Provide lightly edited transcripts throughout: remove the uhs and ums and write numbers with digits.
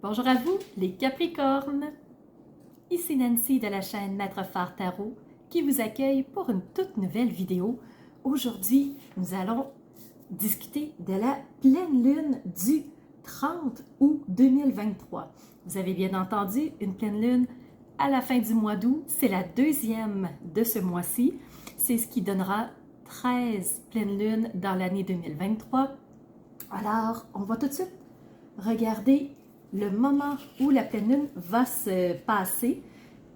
Bonjour à vous, les Capricornes! Ici Nancy de la chaîne Maître Phare Tarot qui vous accueille pour une toute nouvelle vidéo. Aujourd'hui, nous allons discuter de la pleine lune du 30 août 2023. Vous avez bien entendu, une pleine lune à la fin du mois d'août. C'est la deuxième de ce mois-ci. C'est ce qui donnera 13 pleines lunes dans l'année 2023. Alors, on va tout de suite regarder le moment où la pleine lune va se passer.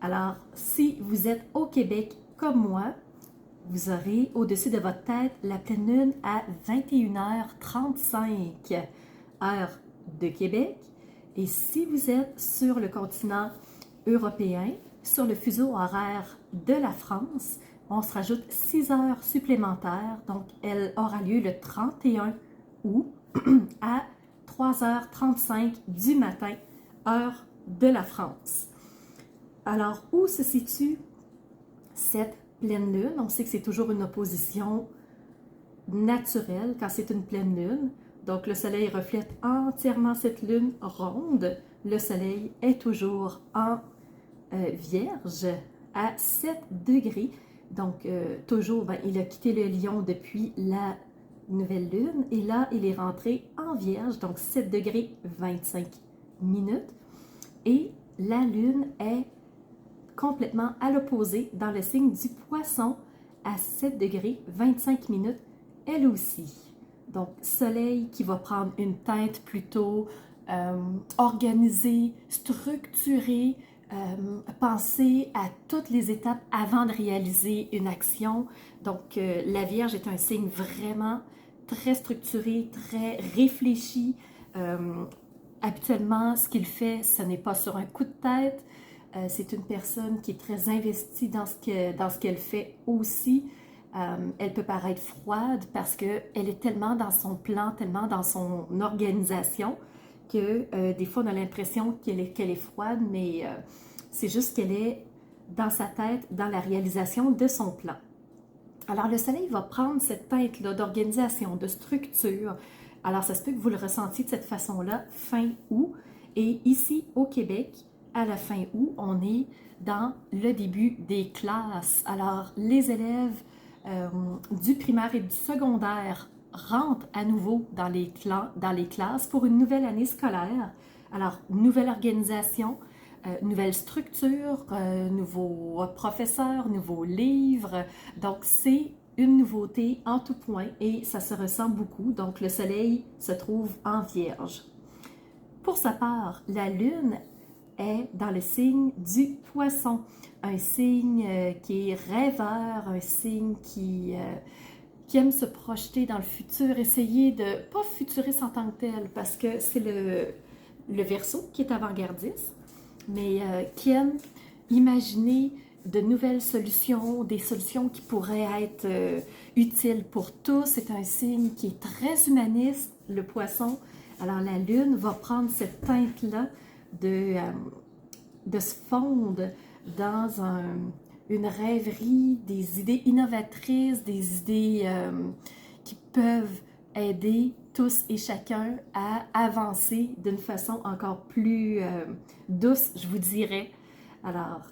Alors, si vous êtes au Québec comme moi, vous aurez au-dessus de votre tête la pleine lune à 21h35, heure de Québec. Et si vous êtes sur le continent européen, sur le fuseau horaire de la France, on se rajoute 6 heures supplémentaires. Donc, elle aura lieu le 31 août à 3h35 du matin, heure de la France. Alors, où se situe cette pleine lune? On sait que c'est toujours une opposition naturelle quand c'est une pleine lune. Donc, le soleil reflète entièrement cette lune ronde. Le soleil est toujours en Vierge à 7 degrés. Donc, toujours, il a quitté le Lion depuis la nouvelle lune et là, il est rentré en Vierge, donc 7 degrés 25 minutes. Et la lune est complètement à l'opposé dans le signe du Poisson à 7 degrés 25 minutes, elle aussi. Donc, soleil qui va prendre une teinte plutôt organisée, structurée, penser à toutes les étapes avant de réaliser une action. Donc, la Vierge est un signe vraiment très structuré, très réfléchi. Habituellement, ce qu'il fait, ce n'est pas sur un coup de tête. C'est une personne qui est très investie dans ce qu'elle fait aussi. Elle peut paraître froide parce qu'elle est tellement dans son plan, tellement dans son organisation que des fois on a l'impression qu'elle est froide, mais c'est juste qu'elle est dans sa tête, dans la réalisation de son plan. Alors le soleil va prendre cette teinte-là d'organisation, de structure. Alors ça se peut que vous le ressentiez de cette façon-là fin août. Et ici au Québec, à la fin août, on est dans le début des classes. Alors les élèves du primaire et du secondaire rentrent à nouveau dans les classes pour une nouvelle année scolaire. Alors, nouvelle organisation, nouvelle structure, nouveaux professeurs, nouveaux livres. Donc, c'est une nouveauté en tout point et ça se ressent beaucoup. Donc, le soleil se trouve en Vierge. Pour sa part, la lune est dans le signe du Poisson, un signe qui est rêveur, un signe qui aime se projeter dans le futur, essayer de, pas futuriste en tant que tel, parce que c'est le Verseau qui est avant-gardiste, mais qui aime imaginer de nouvelles solutions, des solutions qui pourraient être utiles pour tous. C'est un signe qui est très humaniste, le Poisson. Alors la Lune va prendre cette teinte-là de se fondre dans une rêverie, des idées innovatrices, des idées qui peuvent aider tous et chacun à avancer d'une façon encore plus douce, je vous dirais. Alors,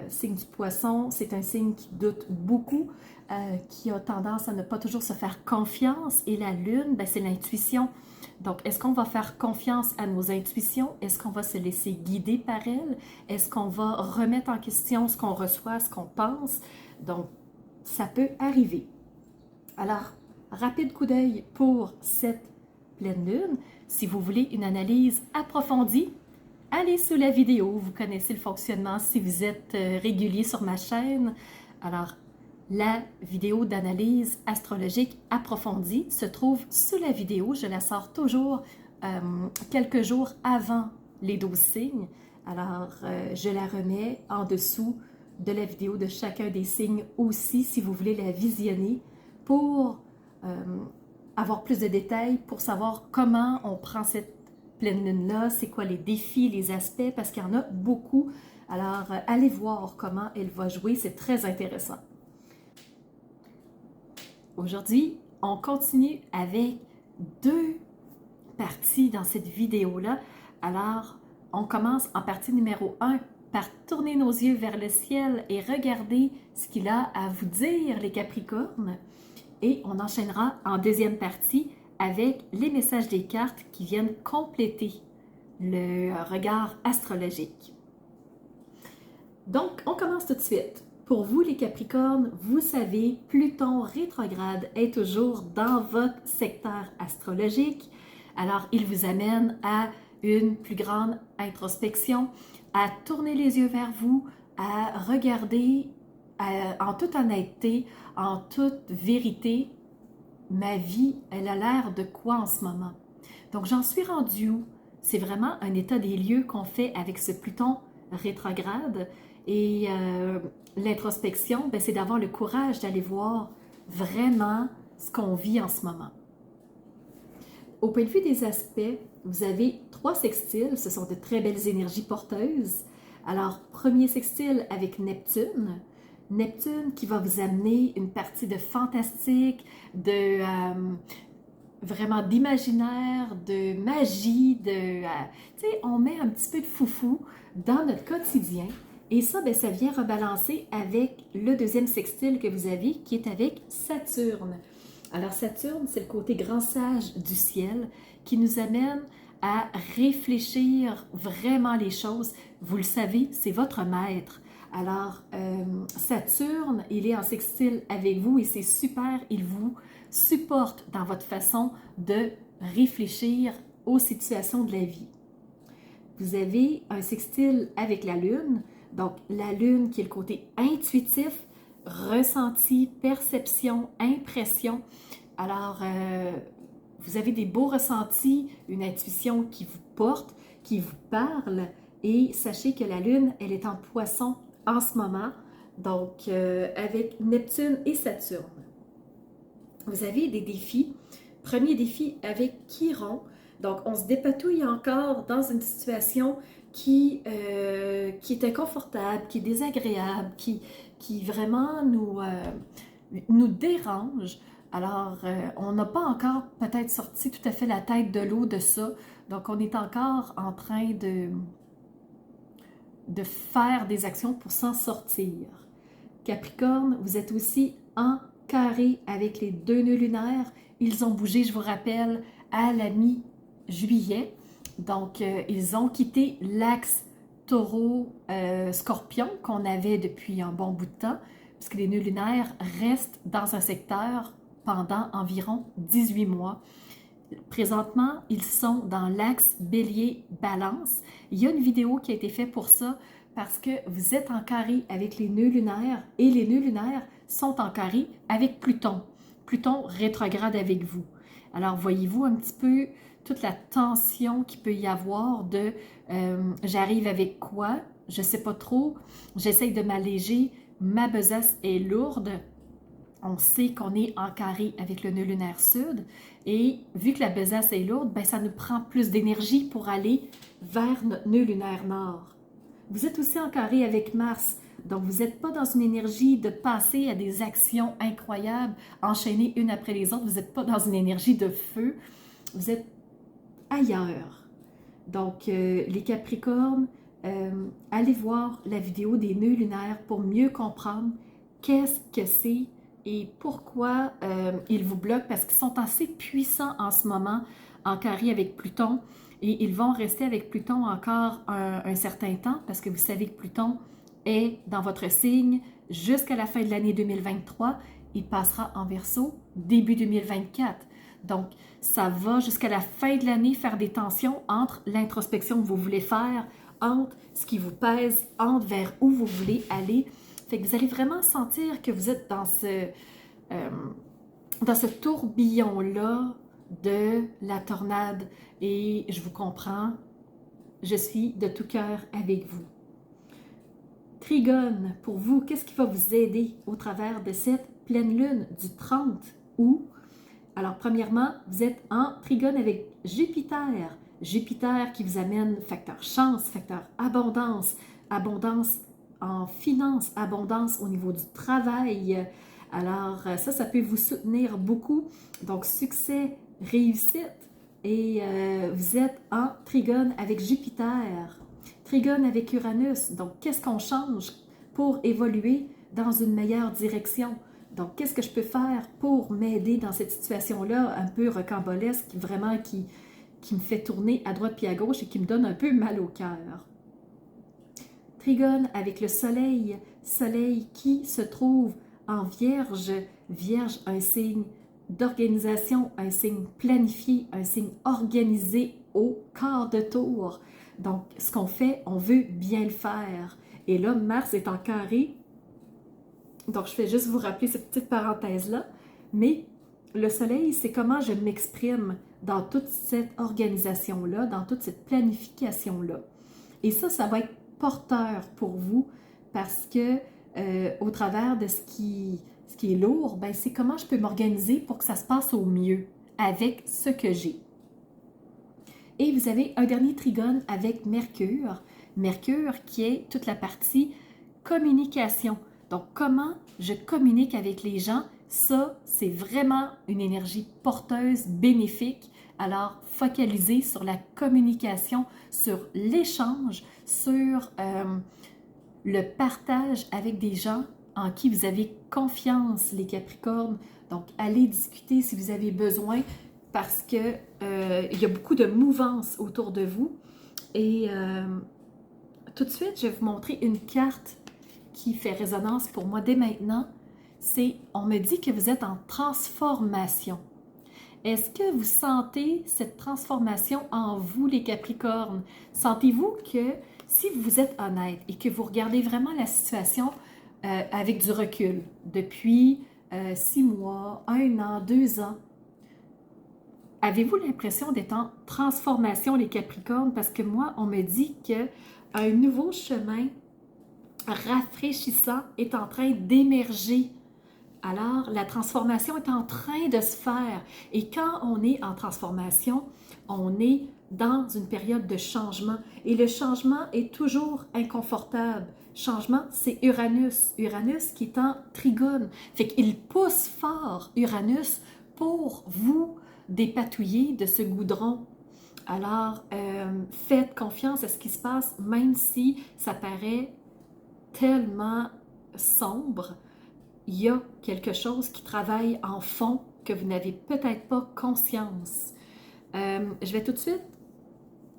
signe du Poisson, c'est un signe qui doute beaucoup, qui a tendance à ne pas toujours se faire confiance. Et la Lune, c'est l'intuition. Donc, est-ce qu'on va faire confiance à nos intuitions? Est-ce qu'on va se laisser guider par elles? Est-ce qu'on va remettre en question ce qu'on reçoit, ce qu'on pense? Donc, ça peut arriver. Alors, rapide coup d'œil pour cette pleine lune. Si vous voulez une analyse approfondie, allez sous la vidéo. Vous connaissez le fonctionnement si vous êtes régulier sur ma chaîne. Alors, la vidéo d'analyse astrologique approfondie se trouve sous la vidéo. Je la sors toujours quelques jours avant les 12 signes. Alors, je la remets en dessous de la vidéo de chacun des signes aussi, si vous voulez la visionner, pour avoir plus de détails, pour savoir comment on prend cette pleine lune-là, c'est quoi les défis, les aspects, parce qu'il y en a beaucoup. Alors, allez voir comment elle va jouer, c'est très intéressant. Aujourd'hui, on continue avec deux parties dans cette vidéo-là. Alors, on commence en partie numéro 1 par tourner nos yeux vers le ciel et regarder ce qu'il a à vous dire, les Capricornes. Et on enchaînera en deuxième partie avec les messages des cartes qui viennent compléter le regard astrologique. Donc, on commence tout de suite. Pour vous, les Capricornes, vous savez, Pluton rétrograde est toujours dans votre secteur astrologique. Alors, il vous amène à une plus grande introspection, à tourner les yeux vers vous, à regarder en toute honnêteté, en toute vérité, ma vie, elle a l'air de quoi en ce moment? Donc, j'en suis rendue où? C'est vraiment un état des lieux qu'on fait avec ce Pluton rétrograde. Et l'introspection, c'est d'avoir le courage d'aller voir vraiment ce qu'on vit en ce moment. Au point de vue des aspects, vous avez 3 sextiles, ce sont de très belles énergies porteuses. Alors, premier sextile avec Neptune. Neptune qui va vous amener une partie de fantastique, de vraiment d'imaginaire, de magie, tu sais, on met un petit peu de foufou dans notre quotidien. Et ça, ça vient rebalancer avec le deuxième sextile que vous avez, qui est avec Saturne. Alors Saturne, c'est le côté grand sage du ciel qui nous amène à réfléchir vraiment les choses. Vous le savez, c'est votre maître. Alors, Saturne, il est en sextile avec vous et c'est super, il vous supporte dans votre façon de réfléchir aux situations de la vie. Vous avez un sextile avec la Lune, donc la Lune qui est le côté intuitif, ressenti, perception, impression. Alors, vous avez des beaux ressentis, une intuition qui vous porte, qui vous parle, et sachez que la Lune, elle est en Poisson en ce moment, donc avec Neptune et Saturne. Vous avez des défis. Premier défi avec Chiron. Donc, on se dépatouille encore dans une situation qui est inconfortable, qui est désagréable, qui vraiment nous dérange. Alors, on n'a pas encore peut-être sorti tout à fait la tête de l'eau de ça. Donc, on est encore en train de faire des actions pour s'en sortir. Capricorne, vous êtes aussi en carré avec les 2 nœuds lunaires. Ils ont bougé, je vous rappelle, à la mi-juillet. Donc, ils ont quitté l'axe taureau-scorpion qu'on avait depuis un bon bout de temps, puisque les nœuds lunaires restent dans un secteur pendant environ 18 mois. Présentement, ils sont dans l'axe bélier-balance. Il y a une vidéo qui a été faite pour ça parce que vous êtes en carré avec les nœuds lunaires et les nœuds lunaires sont en carré avec Pluton. Pluton rétrograde avec vous. Alors, voyez-vous un petit peu toute la tension qu'il peut y avoir de j'arrive avec quoi? Je ne sais pas trop. J'essaye de m'alléger. Ma besace est lourde. On sait qu'on est en carré avec le nœud lunaire sud et vu que la besace est lourde, ça nous prend plus d'énergie pour aller vers notre nœud lunaire nord. Vous êtes aussi en carré avec Mars, donc vous n'êtes pas dans une énergie de passer à des actions incroyables, enchaînées une après les autres, vous n'êtes pas dans une énergie de feu, vous êtes ailleurs. Donc les Capricornes, allez voir la vidéo des nœuds lunaires pour mieux comprendre qu'est-ce que c'est et pourquoi ils vous bloquent, parce qu'ils sont assez puissants en ce moment en carré avec Pluton et ils vont rester avec Pluton encore un certain temps parce que vous savez que Pluton est dans votre signe jusqu'à la fin de l'année 2023. Il passera en Verseau début 2024. Donc, ça va jusqu'à la fin de l'année faire des tensions entre l'introspection que vous voulez faire, entre ce qui vous pèse, entre vers où vous voulez aller. Fait que vous allez vraiment sentir que vous êtes dans ce tourbillon-là de la tornade. Et je vous comprends, je suis de tout cœur avec vous. Trigone, pour vous, qu'est-ce qui va vous aider au travers de cette pleine lune du 30 août? Alors, premièrement, vous êtes en trigone avec Jupiter. Jupiter qui vous amène facteur chance, facteur abondance, abondance en finance, abondance au niveau du travail. Alors, ça peut vous soutenir beaucoup. Donc, succès, réussite et vous êtes en trigone avec Jupiter, trigone avec Uranus. Donc, qu'est-ce qu'on change pour évoluer dans une meilleure direction? Donc, qu'est-ce que je peux faire pour m'aider dans cette situation-là un peu rocambolesque, vraiment qui me fait tourner à droite puis à gauche et qui me donne un peu mal au cœur? Trigone avec le soleil, soleil qui se trouve en Vierge, Vierge, un signe d'organisation, un signe planifié, un signe organisé au quart de tour. Donc, ce qu'on fait, on veut bien le faire. Et là, Mars est en carré. Donc, je fais juste vous rappeler cette petite parenthèse-là. Mais le soleil, c'est comment je m'exprime dans toute cette organisation-là, dans toute cette planification-là. Et ça va être porteur pour vous parce que au travers de ce qui est lourd, ben, c'est comment je peux m'organiser pour que ça se passe au mieux avec ce que j'ai. Et vous avez un dernier trigone avec Mercure. Mercure qui est toute la partie communication. Donc, comment je communique avec les gens, ça, c'est vraiment une énergie porteuse, bénéfique. Alors, focalisez sur la communication, sur l'échange, sur le partage avec des gens en qui vous avez confiance, les Capricornes. Donc, allez discuter si vous avez besoin parce que il y a beaucoup de mouvance autour de vous. Et tout de suite, je vais vous montrer une carte qui fait résonance pour moi dès maintenant. C'est, on me dit que vous êtes en transformation. Est-ce que vous sentez cette transformation en vous, les Capricornes? Sentez-vous que si vous êtes honnête et que vous regardez vraiment la situation avec du recul, depuis 6 mois, 1 an, 2 ans, avez-vous l'impression d'être en transformation, les Capricornes? Parce que moi, on me dit qu'un nouveau chemin rafraîchissant est en train d'émerger. Alors, la transformation est en train de se faire. Et quand on est en transformation, on est dans une période de changement. Et le changement est toujours inconfortable. Changement, c'est Uranus. Uranus qui est en trigone. Fait qu'il pousse fort, Uranus, pour vous dépatouiller de ce goudron. Alors, faites confiance à ce qui se passe, même si ça paraît tellement sombre. Il y a quelque chose qui travaille en fond que vous n'avez peut-être pas conscience. Je vais tout de suite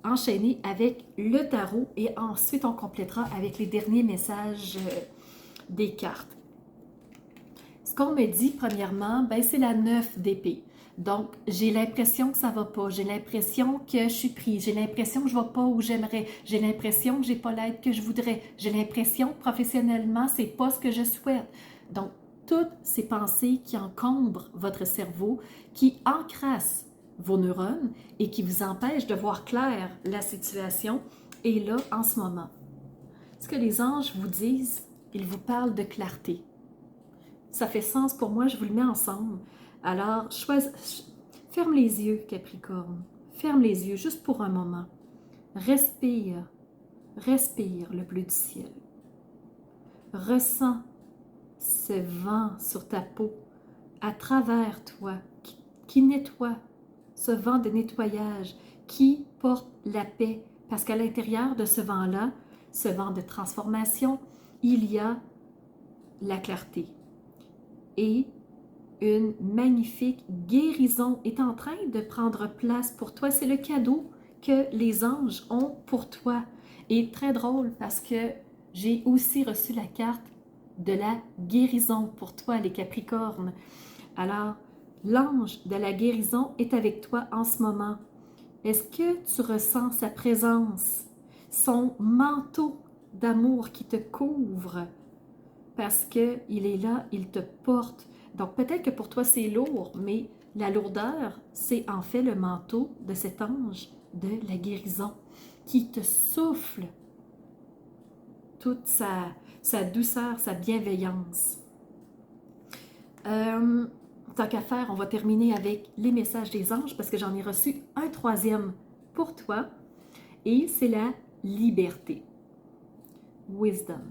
enchaîner avec le tarot et ensuite on complétera avec les derniers messages des cartes. Ce qu'on me dit premièrement, ben, c'est la 9 d'épée. Donc, j'ai l'impression que ça va pas, j'ai l'impression que je suis prise, j'ai l'impression que je ne vais pas où j'aimerais, j'ai l'impression que j'ai pas l'aide que je voudrais, j'ai l'impression que professionnellement, c'est pas ce que je souhaite. Donc, toutes ces pensées qui encombrent votre cerveau, qui encrassent vos neurones et qui vous empêchent de voir clair la situation est là en ce moment. Ce que les anges vous disent, ils vous parlent de clarté. Ça fait sens pour moi, je vous le mets ensemble. Alors, ferme les yeux, Capricorne. Ferme les yeux, juste pour un moment. Respire. Respire le bleu du ciel. Ressens ce vent sur ta peau, à travers toi, qui nettoie, ce vent de nettoyage, qui porte la paix. Parce qu'à l'intérieur de ce vent-là, ce vent de transformation, il y a la clarté. Et une magnifique guérison est en train de prendre place pour toi. C'est le cadeau que les anges ont pour toi. Et très drôle parce que j'ai aussi reçu la carte de la guérison pour toi, les Capricornes. Alors, l'ange de la guérison est avec toi en ce moment. Est-ce que tu ressens sa présence, son manteau d'amour qui te couvre? Parce qu'il est là, il te porte. Donc peut-être que pour toi c'est lourd, mais la lourdeur, c'est en fait le manteau de cet ange de la guérison qui te souffle toute sa douceur, sa bienveillance. Tant qu'à faire, on va terminer avec les messages des anges parce que j'en ai reçu un troisième pour toi et c'est la liberté. Wisdom.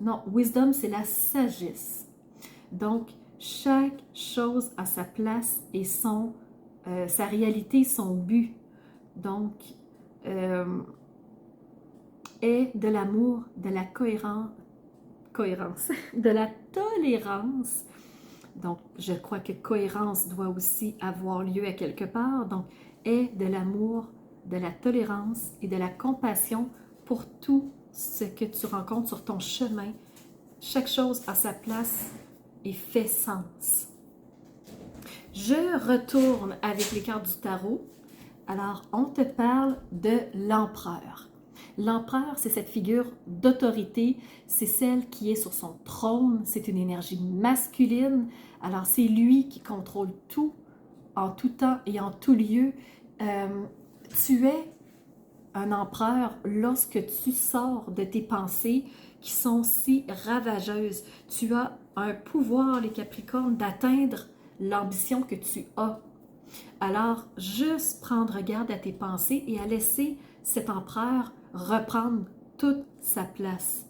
Non, wisdom, c'est la sagesse. Donc, Chaque chose a sa place et sa réalité, son but. Donc, est de l'amour, de la cohérence, de la tolérance. Donc, je crois que cohérence doit aussi avoir lieu à quelque part. Donc, est de l'amour, de la tolérance et de la compassion pour tout ce que tu rencontres sur ton chemin. Chaque chose a sa place et fait sens. Je retourne avec les cartes du tarot. Alors, on te parle de l'empereur. L'empereur, c'est cette figure d'autorité, c'est celle qui est sur son trône, c'est une énergie masculine. Alors, c'est lui qui contrôle tout, en tout temps et en tout lieu. Tu es un empereur lorsque tu sors de tes pensées qui sont si ravageuses. Tu as un pouvoir, les Capricornes, d'atteindre l'ambition que tu as. Alors, juste prendre garde à tes pensées et à laisser cet empereur reprendre toute sa place.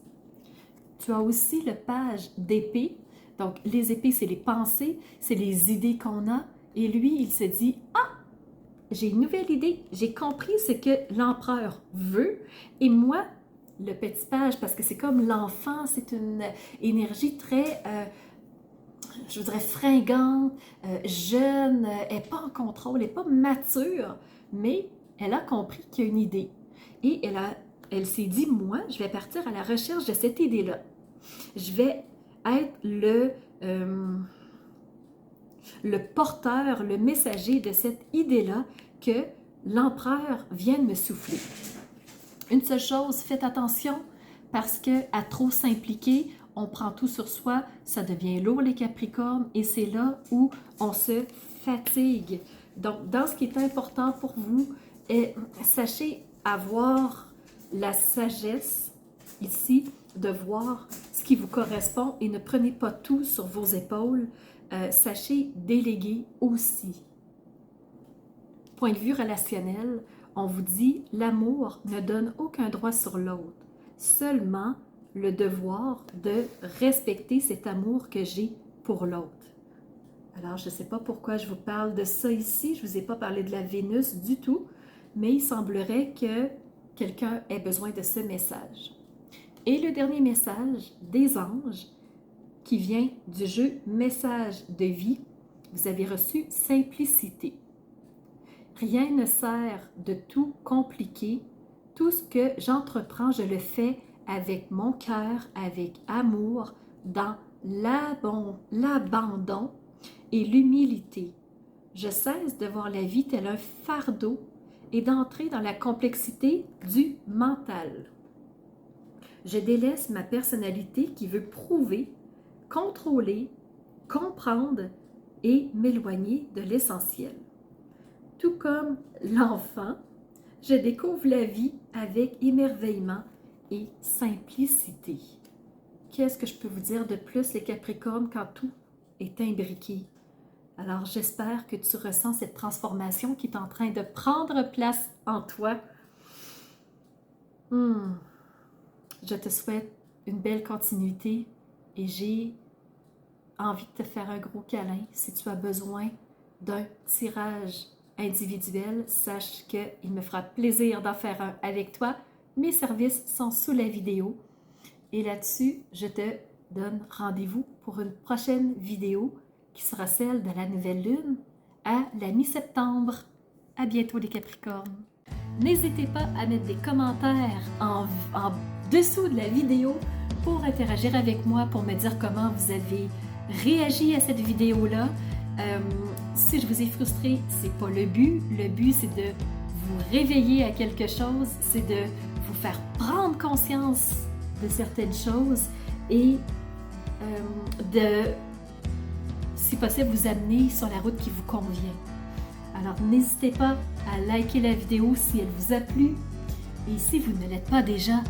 Tu as aussi le page d'épée. Donc, les épées, c'est les pensées, c'est les idées qu'on a. Et lui, il se dit, « Ah, j'ai une nouvelle idée. J'ai compris ce que l'empereur veut. Et moi, le petit page, parce que c'est comme l'enfant, c'est une énergie très... je voudrais fringante, jeune, elle n'est pas en contrôle, elle n'est pas mature, mais elle a compris qu'il y a une idée. Et elle s'est dit, moi, je vais partir à la recherche de cette idée-là. Je vais être le porteur, le messager de cette idée-là que l'empereur vienne me souffler. Une seule chose, faites attention, parce qu'à trop s'impliquer, on prend tout sur soi, ça devient lourd les Capricornes et c'est là où on se fatigue. Donc, dans ce qui est important pour vous, sachez avoir la sagesse ici de voir ce qui vous correspond et ne prenez pas tout sur vos épaules. Sachez déléguer aussi. Point de vue relationnel, on vous dit l'amour ne donne aucun droit sur l'autre, seulement le devoir de respecter cet amour que j'ai pour l'autre. Alors, je ne sais pas pourquoi je vous parle de ça ici, je ne vous ai pas parlé de la Vénus du tout, mais il semblerait que quelqu'un ait besoin de ce message. Et le dernier message des anges, qui vient du jeu Message de vie, vous avez reçu simplicité. Rien ne sert de tout compliquer, tout ce que j'entreprends, je le fais avec mon cœur, avec amour, dans l'abandon et l'humilité. Je cesse de voir la vie tel un fardeau et d'entrer dans la complexité du mental. Je délaisse ma personnalité qui veut prouver, contrôler, comprendre et m'éloigner de l'essentiel. Tout comme l'enfant, je découvre la vie avec émerveillement et simplicité. Qu'est-ce que je peux vous dire de plus, les Capricornes, quand tout est imbriqué? Alors, j'espère que tu ressens cette transformation qui est en train de prendre place en toi. Je te souhaite une belle continuité et j'ai envie de te faire un gros câlin. Si tu as besoin d'un tirage individuel, sache qu'il me fera plaisir d'en faire un avec toi. Mes services sont sous la vidéo. Et là-dessus, je te donne rendez-vous pour une prochaine vidéo qui sera celle de la nouvelle lune à la mi-septembre. À bientôt les Capricornes. N'hésitez pas à mettre des commentaires en dessous de la vidéo pour interagir avec moi, pour me dire comment vous avez réagi à cette vidéo-là. Si je vous ai frustré, c'est pas le but. Le but, c'est de vous réveiller à quelque chose, c'est de vous faire prendre conscience de certaines choses et de, si possible, vous amener sur la route qui vous convient. Alors, n'hésitez pas à liker la vidéo si elle vous a plu. Et si vous ne l'êtes pas déjà,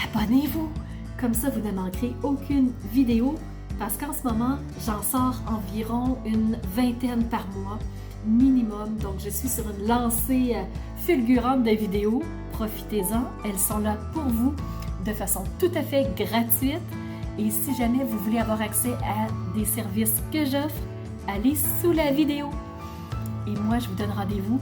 abonnez-vous. Comme ça, vous ne manquerez aucune vidéo parce qu'en ce moment, j'en sors environ une vingtaine par mois minimum. Donc, je suis sur une lancée fulgurante de vidéos. Profitez-en, elles sont là pour vous de façon tout à fait gratuite. Et si jamais vous voulez avoir accès à des services que j'offre, allez sous la vidéo. Et moi, je vous donne rendez-vous